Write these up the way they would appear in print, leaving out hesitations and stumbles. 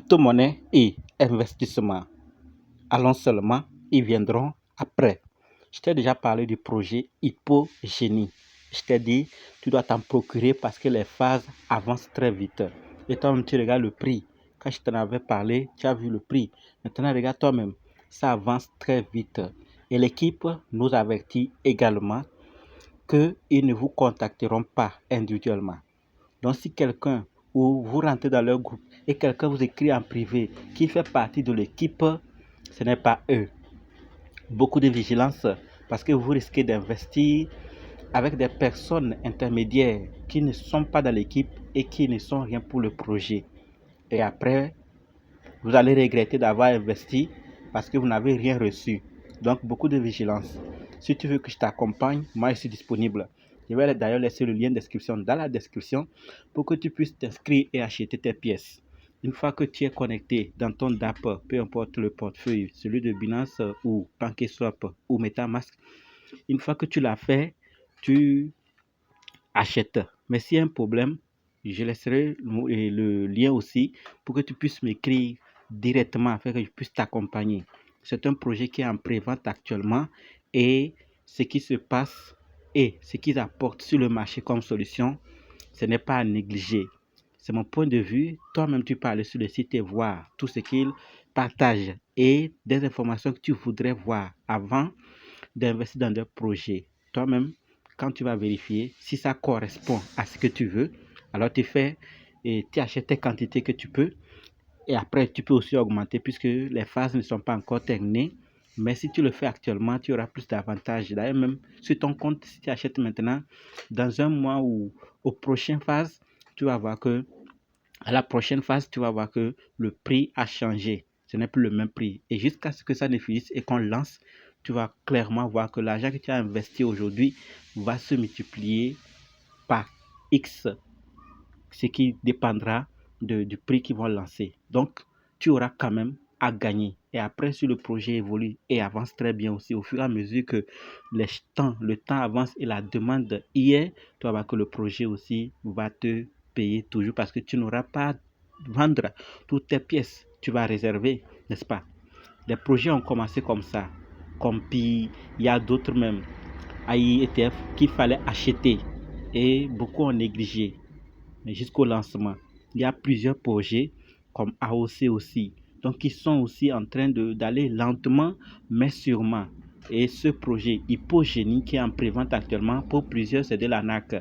crypto-monnaie et investissement. Allons seulement, ils viendront après. Je t'ai déjà parlé du projet Hypogénie. Je t'ai dit, tu dois t'en procurer parce que les phases avancent très vite. Et toi-même, tu regardes le prix. Quand je t'en avais parlé, tu as vu le prix. Maintenant, regarde toi-même. Ça avance très vite. Et l'équipe nous avertit également qu'ils ne vous contacteront pas individuellement. Donc, si quelqu'un ou vous rentrez dans leur groupe et quelqu'un vous écrit en privé qui fait partie de l'équipe, ce n'est pas eux. Beaucoup de vigilance parce que vous risquez d'investir avec des personnes intermédiaires qui ne sont pas dans l'équipe et qui ne sont rien pour le projet. Et après, vous allez regretter d'avoir investi parce que vous n'avez rien reçu. Donc, beaucoup de vigilance. Si tu veux que je t'accompagne, moi, je suis disponible. Je vais d'ailleurs laisser le lien de description dans la description pour que tu puisses t'inscrire et acheter tes pièces. Une fois que tu es connecté dans ton DApp, peu importe le portefeuille, celui de Binance ou PancakeSwap ou MetaMask, une fois que tu l'as fait, tu achètes. Mais s'il y a un problème, je laisserai le lien aussi pour que tu puisses m'écrire directement afin que je puisse t'accompagner. C'est un projet qui est en pré-vente actuellement et ce qui se passe et ce qu'ils apportent sur le marché comme solution, ce n'est pas à négliger. C'est mon point de vue. Toi-même, tu peux aller sur le site et voir tout ce qu'ils partagent et des informations que tu voudrais voir avant d'investir dans des projets. Toi-même, quand tu vas vérifier si ça correspond à ce que tu veux, alors tu fais et tu achètes tes quantités que tu peux. Et après, tu peux aussi augmenter puisque les phases ne sont pas encore terminées. Mais si tu le fais actuellement, tu auras plus d'avantages. D'ailleurs, même sur ton compte, si tu achètes maintenant, dans un mois ou aux prochaines phases, tu vas voir que à la prochaine phase, tu vas voir que le prix a changé. Ce n'est plus le même prix. Et jusqu'à ce que ça ne finisse et qu'on lance, tu vas clairement voir que l'argent que tu as investi aujourd'hui va se multiplier par X, ce qui dépendra du prix qu'ils vont lancer. Donc, tu auras quand même à gagner. Et après, si le projet évolue et avance très bien aussi, au fur et à mesure que le temps avance et la demande y est, tu vas voir que le projet aussi va te payer toujours parce que tu n'auras pas à vendre toutes tes pièces. Tu vas réserver, n'est-ce pas? Les projets ont commencé comme ça. Comme puis, il y a d'autres même, AI ETF, qu'il fallait acheter. Et beaucoup ont négligé. Mais jusqu'au lancement, il y a plusieurs projets comme AOC aussi. Donc, ils sont aussi en train d'aller lentement, mais sûrement. Et ce projet Hypogénie qui est en prévente actuellement, pour plusieurs, c'est de l'arnaque.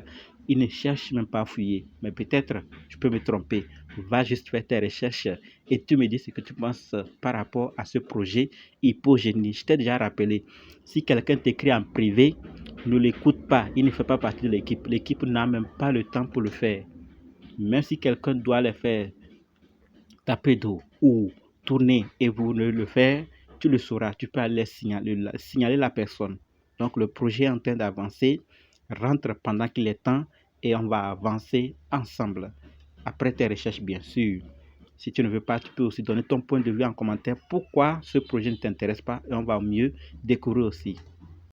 Ils ne cherchent même pas à fouiller. Mais peut-être, je peux me tromper. Va juste faire tes recherches et tu me dis ce que tu penses par rapport à ce projet Hypogénie. Je t'ai déjà rappelé, si quelqu'un t'écrit en privé, ne l'écoute pas. Il ne fait pas partie de l'équipe. L'équipe n'a même pas le temps pour le faire. Même si quelqu'un doit les faire taper d'eau ou tourner et vous ne le faire, tu le sauras. Tu peux aller signaler la personne. Donc le projet est en train d'avancer. Rentre pendant qu'il est temps et on va avancer ensemble. Après tes recherches, bien sûr. Si tu ne veux pas, tu peux aussi donner ton point de vue en commentaire. Pourquoi ce projet ne t'intéresse pas et on va mieux découvrir aussi.